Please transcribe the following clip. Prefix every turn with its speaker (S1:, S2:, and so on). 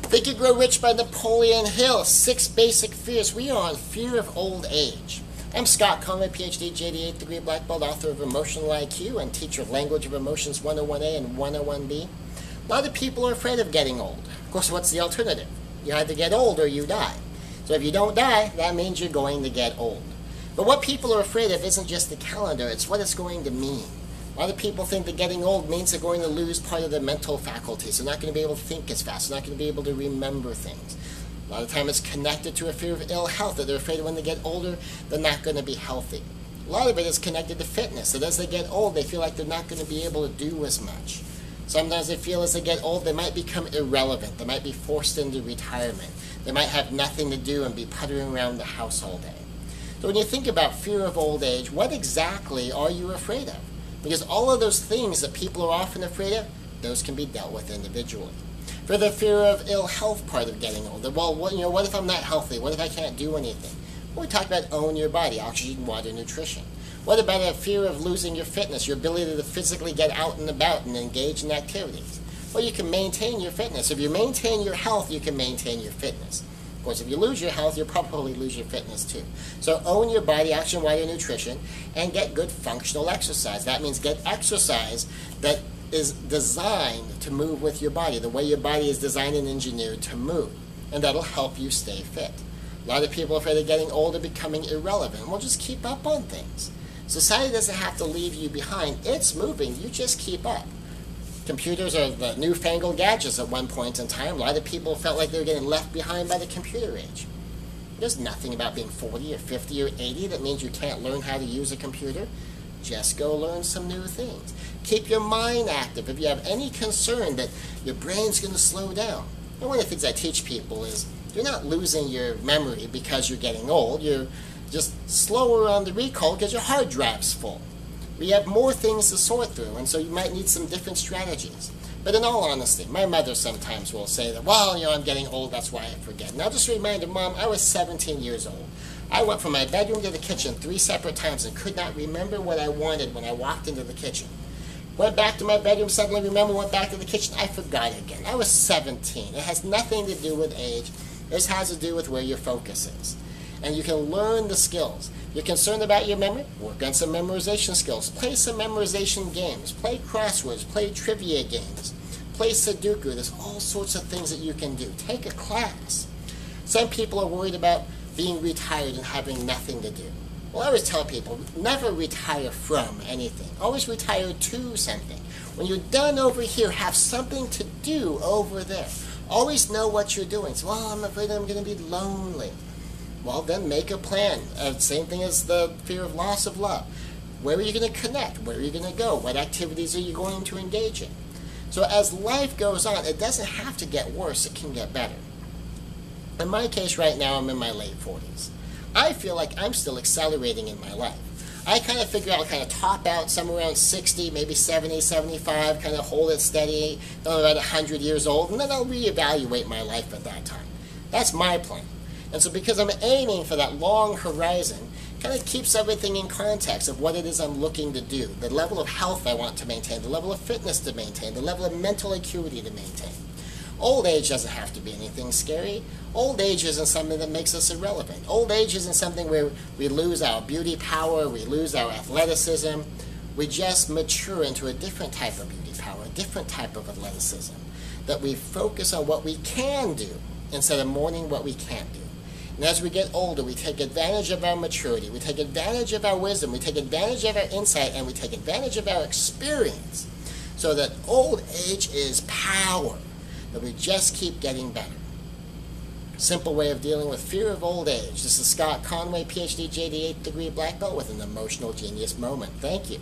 S1: Think and Grow Rich by Napoleon Hill. 6 basic fears. We are on fear of old age. I'm Scott Conway, PhD, JD, 8th degree black belt, author of Emotional IQ and teacher of Language of Emotions 101A and 101B. A lot of people are afraid of getting old. Of course, what's the alternative? You either get old or you die. So if you don't die, that means you're going to get old. But what people are afraid of isn't just the calendar, it's what it's going to mean. A lot of people think that getting old means they're going to lose part of their mental faculties. They're not going to be able to think as fast. They're not going to be able to remember things. A lot of time it's connected to a fear of ill health, that they're afraid when they get older, they're not going to be healthy. A lot of it is connected to fitness, that as they get old, they feel like they're not going to be able to do as much. Sometimes they feel as they get old, they might become irrelevant. They might be forced into retirement. They might have nothing to do and be puttering around the house all day. So when you think about fear of old age, what exactly are you afraid of? Because all of those things that people are often afraid of, those can be dealt with individually. For the fear of ill health part of getting older, well, what if I'm not healthy? What if I can't do anything? Well, we talk about own your body, oxygen, water, nutrition. What about a fear of losing your fitness, your ability to physically get out and about and engage in activities? Well, you can maintain your fitness. If you maintain your health, you can maintain your fitness. Of course, if you lose your health, you'll probably lose your fitness too. So own your body, oxygen, water, nutrition, and get good functional exercise. That means get exercise that is designed to move with your body, the way your body is designed and engineered to move. And that'll help you stay fit. A lot of people are afraid of getting old and becoming irrelevant. Well, just keep up on things. Society doesn't have to leave you behind. It's moving. You just keep up. Computers are the newfangled gadgets at one point in time. A lot of people felt like they were getting left behind by the computer age. There's nothing about being 40 or 50 or 80 that means you can't learn how to use a computer. Just go learn some new things. Keep your mind active. If you have any concern that your brain's going to slow down. And one of the things I teach people is you're not losing your memory because you're getting old. You're just slower on the recall because your hard drive's full. We have more things to sort through, and so you might need some different strategies. But in all honesty, my mother sometimes will say that, well, I'm getting old, that's why I forget. And I'll just remind her, Mom, I was 17 years old. I went from my bedroom to the kitchen 3 separate times and could not remember what I wanted when I walked into the kitchen. Went back to my bedroom, suddenly remembered, went back to the kitchen, I forgot again. I was 17. It has nothing to do with age. This has to do with where your focus is. And you can learn the skills. You're concerned about your memory? Work on some memorization skills. Play some memorization games. Play crosswords. Play trivia games. Play Sudoku. There's all sorts of things that you can do. Take a class. Some people are worried about being retired and having nothing to do. Well, I always tell people, never retire from anything. Always retire to something. When you're done over here, have something to do over there. Always know what you're doing. So, well, I'm afraid I'm going to be lonely. Well, then make a plan. Same thing as the fear of loss of love. Where are you going to connect? Where are you going to go? What activities are you going to engage in? So as life goes on, it doesn't have to get worse. It can get better. In my case right now, I'm in my late 40s. I feel like I'm still accelerating in my life. I kind of figure I'll kind of top out somewhere around 60, maybe 70, 75, kind of hold it steady until about 100 years old, and then I'll reevaluate my life at that time. That's my plan. And so because I'm aiming for that long horizon, kind of keeps everything in context of what it is I'm looking to do, the level of health I want to maintain, the level of fitness to maintain, the level of mental acuity to maintain. Old age doesn't have to be anything scary. Old age isn't something that makes us irrelevant. Old age isn't something where we lose our beauty power, we lose our athleticism. We just mature into a different type of beauty power, a different type of athleticism, that we focus on what we can do instead of mourning what we can't do. And as we get older, we take advantage of our maturity, we take advantage of our wisdom, we take advantage of our insight, and we take advantage of our experience, so that old age is power, that we just keep getting better. Simple way of dealing with fear of old age. This is Scott Conway, PhD, JD, 8th degree black belt with an emotional genius moment. Thank you.